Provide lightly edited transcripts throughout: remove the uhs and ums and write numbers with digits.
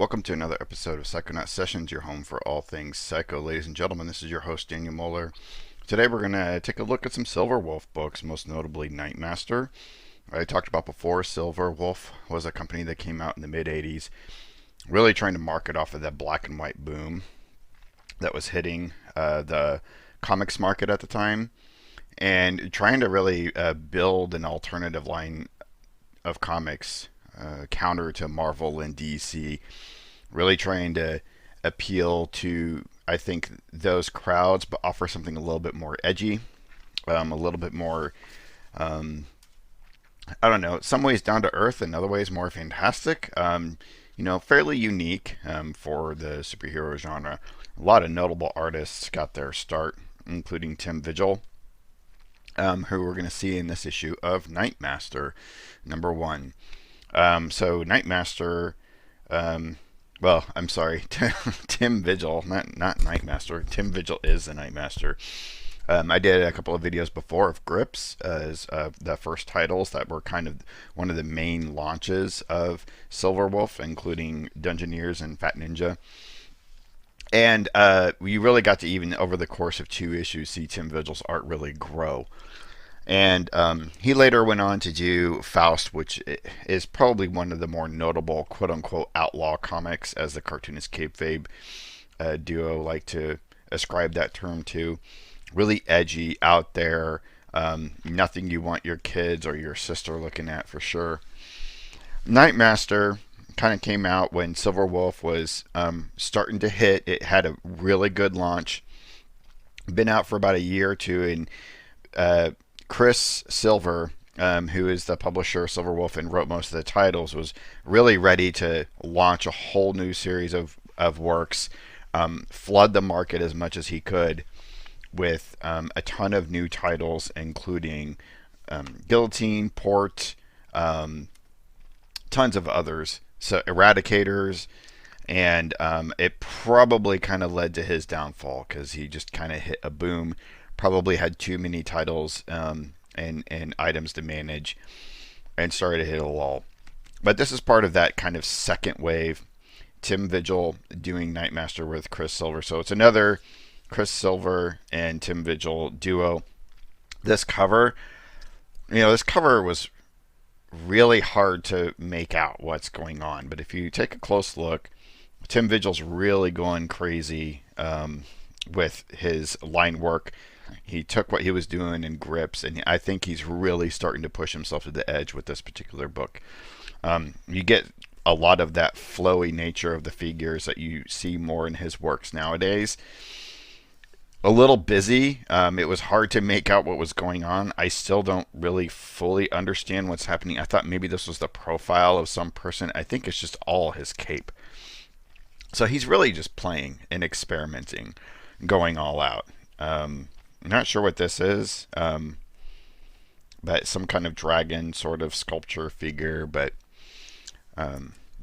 Welcome to another episode of Psychonaut Sessions, your home for all things psycho. Ladies and gentlemen, this is your host, Daniel Moeller. Today we're going to take a look at some Silver Wolf books, most notably Nightmaster. I talked about before, Silver Wolf was a company that came out in the mid-80s, really trying to market off of that black and white boom that was hitting the comics market at the time, and trying to really build an alternative line of comics counter to Marvel and DC, really trying to appeal to, I think, those crowds, but offer something a little bit more edgy, a little bit more, I don't know, some ways down to earth, and other ways more fantastic. Fairly unique for the superhero genre. A lot of notable artists got their start, including Tim Vigil, who we're going to see in this issue of Nightmaster, #1. So Nightmaster, I'm sorry, Tim Vigil, not Nightmaster. Tim Vigil is the Nightmaster. I did a couple of videos before of Grips as the first titles that were kind of one of the main launches of Silver Wolf, including Dungeoneers and Fat Ninja. And we really got to, even over the course of 2 issues, see Tim Vigil's art really grow. And he later went on to do Faust, which is probably one of the more notable quote-unquote outlaw comics, as the cartoonist kayfabe duo like to ascribe that term to. Really edgy, out there, nothing you want your kids or your sister looking at, for sure. Nightmaster kind of came out when Silver Wolf was starting to hit. It had a really good launch. Been out for about a year or two, and Kris Silver, who is the publisher of Silver Wolf and wrote most of the titles, was really ready to launch a whole new series of works, flood the market as much as he could with a ton of new titles, including Guillotine, Port, tons of others, so Eradicators, and it probably kind of led to his downfall because he just kind of hit a boom. Probably had too many titles and items to manage, and started to hit a lull. But this is part of that kind of second wave. Tim Vigil doing Nightmaster with Kris Silver, so it's another Kris Silver and Tim Vigil duo. This cover was really hard to make out what's going on, but if you take a close look, Tim Vigil's really going crazy with his line work. He took what he was doing in Grips, and I think he's really starting to push himself to the edge with this particular book. You get a lot of that flowy nature of the figures that you see more in his works nowadays. A little busy. It was hard to make out what was going on. I still don't really fully understand what's happening. I thought maybe this was the profile of some person. I think it's just all his cape. So he's really just playing and experimenting, going all out. Not sure what this is, but some kind of dragon sort of sculpture figure, but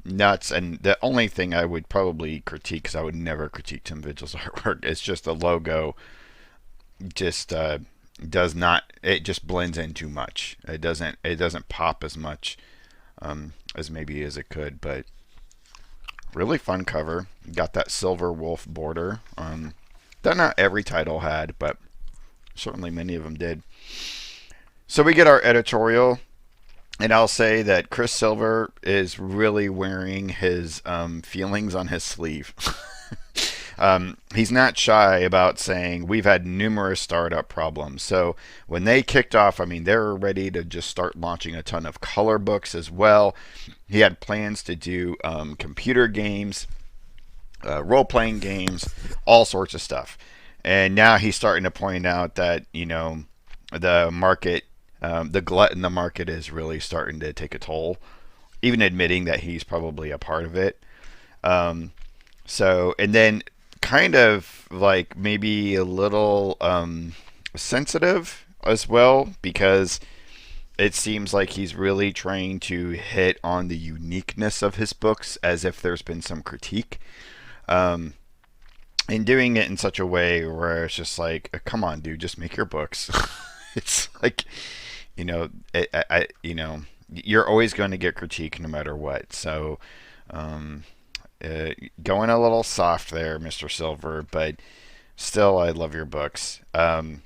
nuts. And the only thing I would probably critique, because I would never critique Tim Vigil's artwork, is just the logo just does not, it just blends in too much. It doesn't pop as much as maybe as it could, but really fun cover. Got that Silver Wolf border that not every title had, but certainly many of them did. So we get our editorial, and I'll say that Kris Silver is really wearing his feelings on his sleeve. He's not shy about saying we've had numerous startup problems. So when they kicked off, they were ready to just start launching a ton of color books as well. He had plans to do computer games, role-playing games, all sorts of stuff. And now he's starting to point out that, the market, the glut in the market is really starting to take a toll, even admitting that he's probably a part of it. And then kind of like maybe a little sensitive as well, because it seems like he's really trying to hit on the uniqueness of his books as if there's been some critique. And doing it in such a way where it's just like, come on, dude, just make your books. It's like, you're always going to get critique no matter what. So Going a little soft there, Mr. Silver, but still, I love your books. And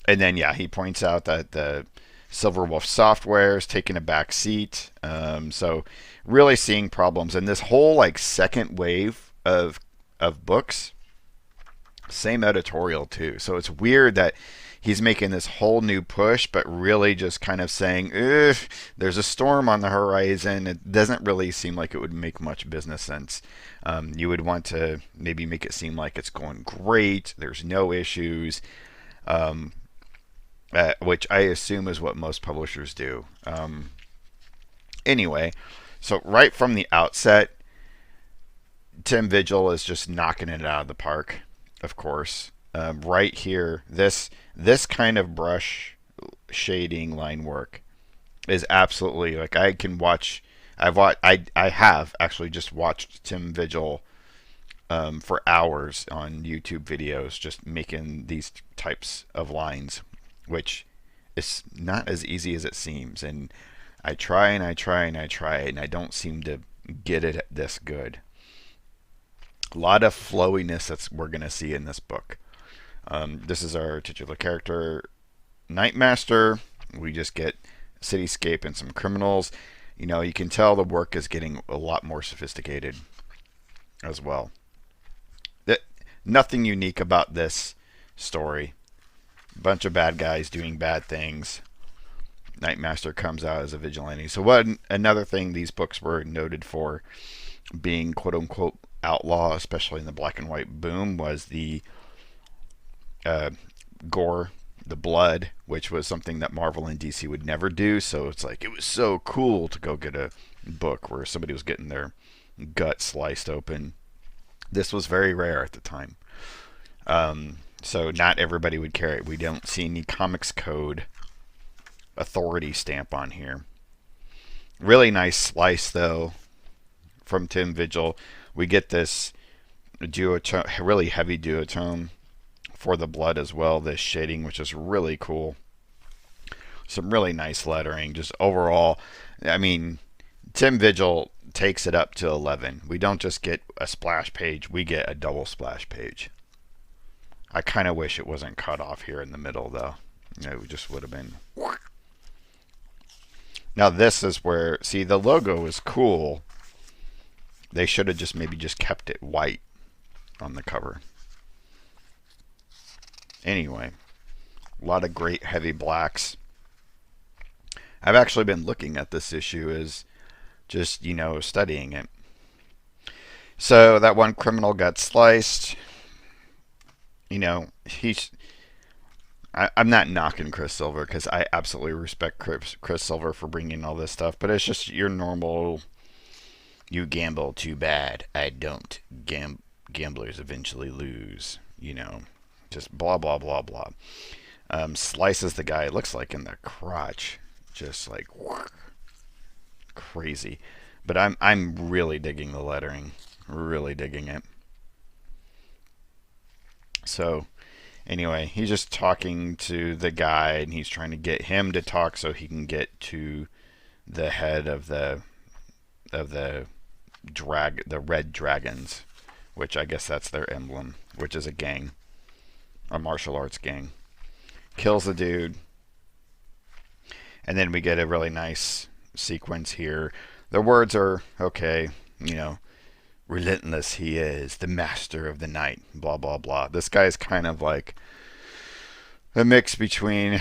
then, yeah, he points out that the Silver Wolf software is taking a back seat. So, really seeing problems. And this whole like second wave of books, same editorial too. So it's weird that he's making this whole new push, but really just kind of saying, there's a storm on the horizon. It doesn't really seem like it would make much business sense. You would want to maybe make it seem like it's going great, there's no issues, which I assume is what most publishers do. Anyway, so right from the outset, Tim Vigil is just knocking it out of the park, of course. Right here, this kind of brush shading line work is absolutely like I can watch. I have actually just watched Tim Vigil for hours on YouTube videos just making these types of lines, which is not as easy as it seems. And I try and I try and I try and I don't seem to get it this good. A lot of flowiness that we're going to see in this book. This is our titular character, Nightmaster. We just get cityscape and some criminals. You know, you can tell the work is getting a lot more sophisticated as well. Nothing unique about this story. Bunch of bad guys doing bad things. Nightmaster comes out as a vigilante. So another thing these books were noted for being quote unquote outlaw, especially in the black and white boom, was the gore, the blood, which was something that Marvel and DC would never do. So it's like it was so cool to go get a book where somebody was getting their gut sliced open. This was very rare at the time. So not everybody would carry it. We don't see any Comics Code authority stamp on here. Really nice slice though from Tim Vigil. We get this duotone, really heavy duotone for the blood as well. This shading, which is really cool. Some really nice lettering. Just overall, I mean, Tim Vigil takes it up to 11. We don't just get a splash page, we get a double splash page. I kind of wish it wasn't cut off here in the middle though. It just would have been. Now this is where, see, the logo is cool. They should have just maybe just kept it white on the cover. Anyway, a lot of great heavy blacks. I've actually been looking at this issue as just, you know, studying it. So that one criminal got sliced. You know, I'm not knocking Kris Silver because I absolutely respect Kris Silver for bringing all this stuff, but it's just your normal, you gamble too bad, I don't. Gamblers eventually lose, you know, just blah, blah, blah, blah. Slices the guy, it looks like in the crotch, just like crazy. But I'm really digging the lettering, really digging it. So anyway, he's just talking to the guy and he's trying to get him to talk so he can get to the head of the red dragons, which I guess that's their emblem, which is a gang, a martial arts gang. Kills the dude. And then we get a really nice sequence here. The words are okay, you know, relentless he is, the master of the night, blah, blah, blah. This guy is kind of like a mix between,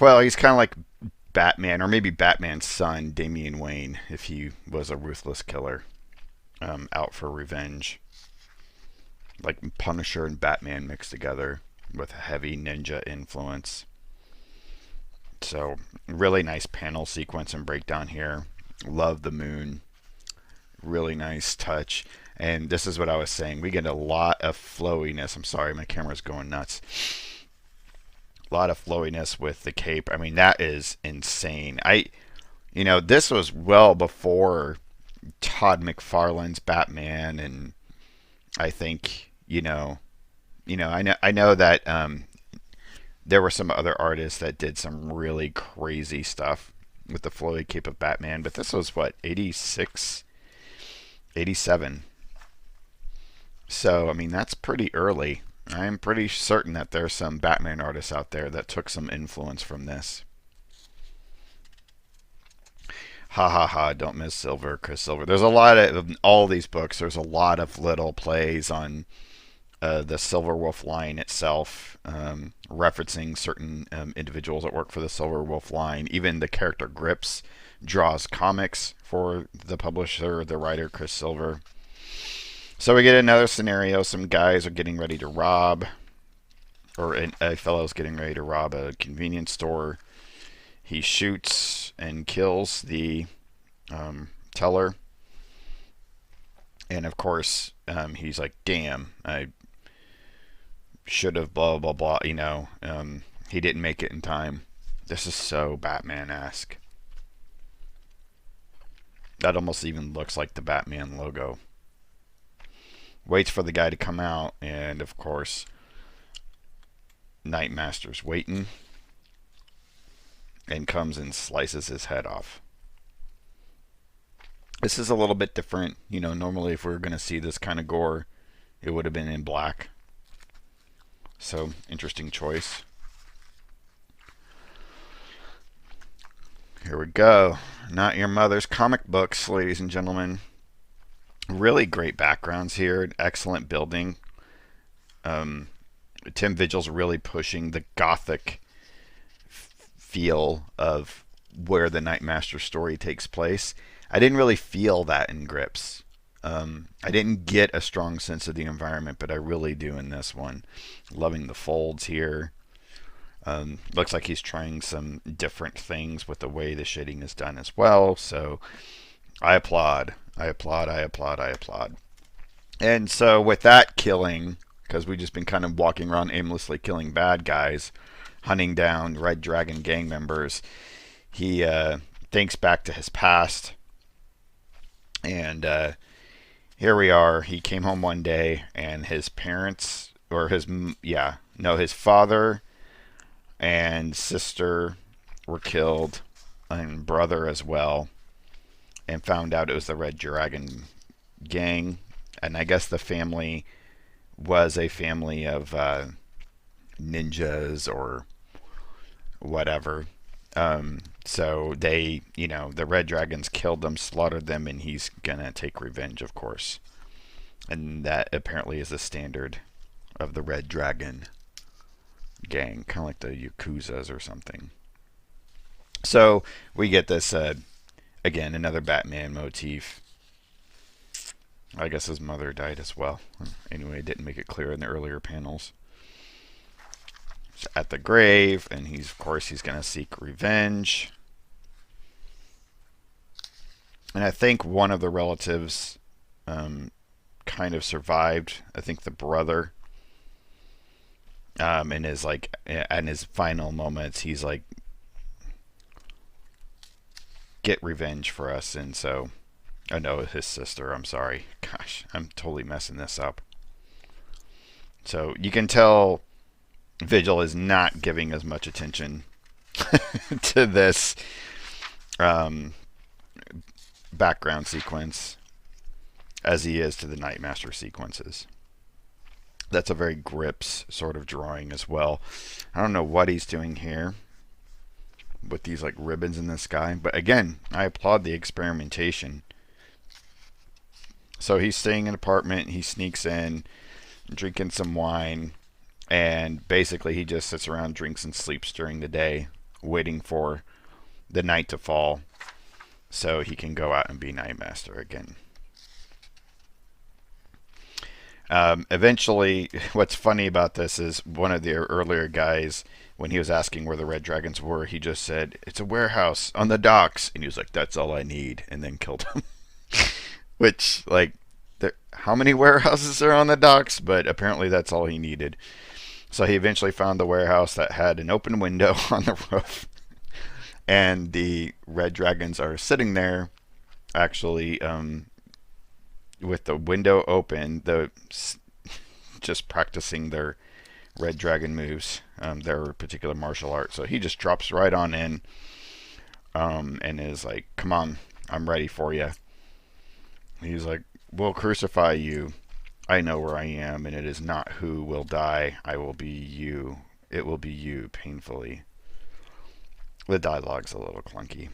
well, he's kind of like Batman, or maybe Batman's son, Damian Wayne, if he was a ruthless killer, out for revenge. Like Punisher and Batman mixed together with a heavy ninja influence. So, really nice panel sequence and breakdown here. Love the moon. Really nice touch. And this is what I was saying. We get a lot of flowiness. I'm sorry, my camera's going nuts. A lot of flowiness with the cape. I mean, that is insane. You know, this was well before Todd McFarlane's Batman, and I think, I know that there were some other artists that did some really crazy stuff with the flowy cape of Batman, but this was what, 86, 87. So, I mean, that's pretty early. I'm pretty certain that there's some Batman artists out there that took some influence from this. Ha ha ha, don't miss Silver, Kris Silver. There's a lot of all these books, there's a lot of little plays on the Silver Wolf line itself, referencing certain individuals that work for the Silver Wolf line. Even the character Grips draws comics for the publisher, the writer, Kris Silver. So we get another scenario. Some guys are getting ready to rob, or a fellow's getting ready to rob a convenience store. He shoots and kills the teller. And of course, he's like, damn, I should have blah, blah, blah. He didn't make it in time. This is so Batman-esque. That almost even looks like the Batman logo. Waits for the guy to come out, and of course, Nightmaster's waiting, and comes and slices his head off. This is a little bit different. Normally if we were going to see this kind of gore, it would have been in black. So, interesting choice. Here we go. Not Your Mother's Comic Books, ladies and gentlemen. Really great backgrounds here. Excellent building. Tim Vigil's really pushing the gothic feel of where the Nightmaster story takes place. I didn't really feel that in Grips. I didn't get a strong sense of the environment, but I really do in this one. Loving the folds here. Looks like he's trying some different things with the way the shading is done as well. So I applaud. I applaud, I applaud, I applaud. And so with that killing, because we've just been kind of walking around aimlessly killing bad guys, hunting down Red Dragon gang members, he thinks back to his past. And here we are. He came home one day and his parents, or his father and sister were killed, and brother as well, and found out it was the Red Dragon gang. And I guess the family was a family of ninjas or whatever. So they, the Red Dragons killed them, slaughtered them, and he's gonna take revenge, of course. And that apparently is the standard of the Red Dragon gang, kind of like the Yakuzas or something. So we get this, again, another Batman motif. I guess his mother died as well. Anyway, it didn't make it clear in the earlier panels. At the grave, and of course he's going to seek revenge. And I think one of the relatives kind of survived. I think the brother, in his final moments, he's like, get revenge for us. And so, oh no, his sister, I'm sorry. Gosh, I'm totally messing this up. So you can tell Vigil is not giving as much attention to this background sequence as he is to the Nightmaster sequences. That's a very Grips sort of drawing as well. I don't know what he's doing here with these like ribbons in the sky, but again, I applaud the experimentation. So he's staying in an apartment, he sneaks in, drinking some wine, and basically he just sits around, drinks and sleeps during the day, waiting for the night to fall so he can go out and be Nightmaster again. Eventually, what's funny about this is one of the earlier guys, when he was asking where the Red Dragons were, he just said, it's a warehouse on the docks. And he was like, that's all I need, and then killed him. Which, like, how many warehouses are on the docks? But apparently that's all he needed. So he eventually found the warehouse that had an open window on the roof. And the Red Dragons are sitting there, actually, with the window open, just practicing their Red Dragon moves, their particular martial art. So he just drops right on in, and is like, come on, I'm ready for you. He's like, we'll crucify you. I know where I am, and it is not who will die. I will be you. It will be you, painfully. The dialogue's a little clunky.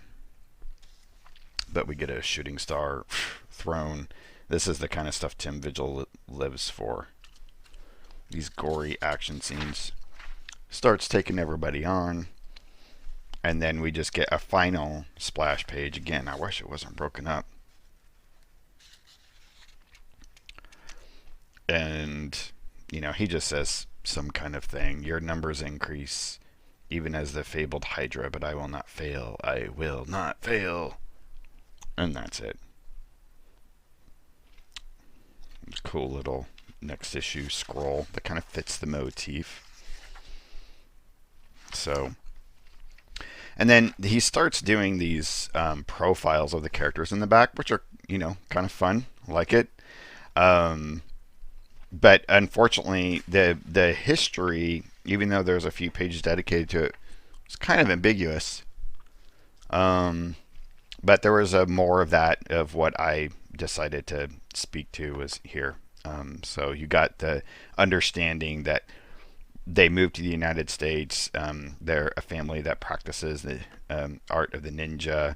But we get a shooting star thrown. This is the kind of stuff Tim Vigil lives for. These gory action scenes. Starts taking everybody on. And then we just get a final splash page. Again, I wish it wasn't broken up. And, you know, he just says some kind of thing. Your numbers increase, even as the fabled Hydra, but I will not fail. I will not fail. And that's it. Cool little next issue scroll that kind of fits the motif. So, and then he starts doing these profiles of the characters in the back, which are, you know, kind of fun. I like it. But unfortunately, the history, even though there's a few pages dedicated to it, it's kind of ambiguous. But there was more of that of what I decided to speak to was here. So you got the understanding that they moved to the United States. They're a family that practices the art of the ninja.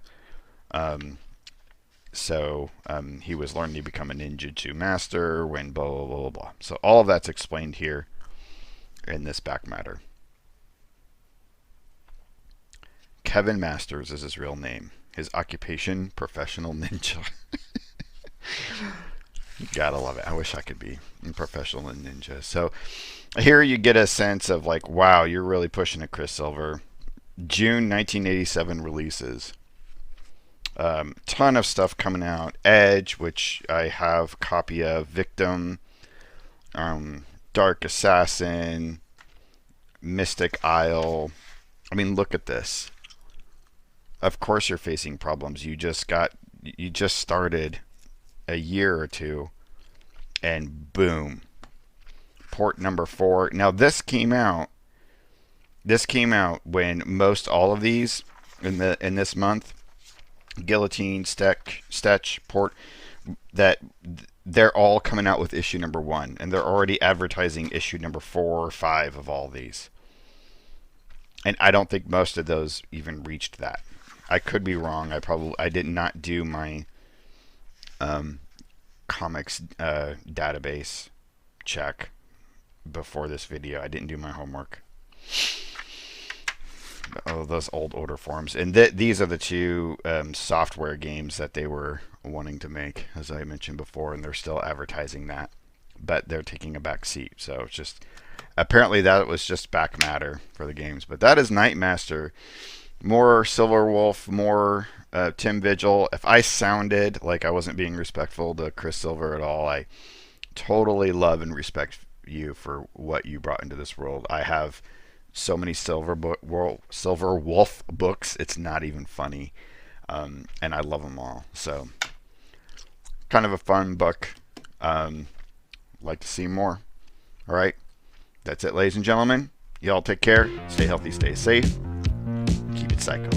So he was learning to become a ninjutsu master when blah, blah, blah, blah. So all of that's explained here in this back matter. Kevin Masters is his real name. His occupation, professional ninja. You gotta love it. I wish I could be a professional ninja. So here you get a sense of like, wow, you're really pushing it, Kris Silver. June 1987 releases. Ton of stuff coming out. Edge, which I have a copy of. Victim, Dark Assassin, Mystic Isle. I mean, look at this. Of course you're facing problems. You just started a year or two, and boom. Port number 4. Now this came out when most all of these in this month, Guillotine, Stetch, Port, that they're all coming out with issue number 1, and they're already advertising issue number 4 or 5 of all these. And I don't think most of those even reached that. I could be wrong. I did not do my comics database check before this video. I didn't do my homework. Oh, those old order forms. And these are the two software games that they were wanting to make, as I mentioned before, and they're still advertising that. But they're taking a back seat. So it's just, apparently that was just back matter for the games. But that is Nightmaster. More Silver Wolf, more Tim Vigil. If I sounded like I wasn't being respectful to Kris Silver at all, I totally love and respect you for what you brought into this world. I have so many Silver Wolf books, it's not even funny. And I love them all. So, kind of a fun book. Like to see more. All right. That's it, ladies and gentlemen. Y'all take care. Stay healthy, stay safe. Keep it psycho.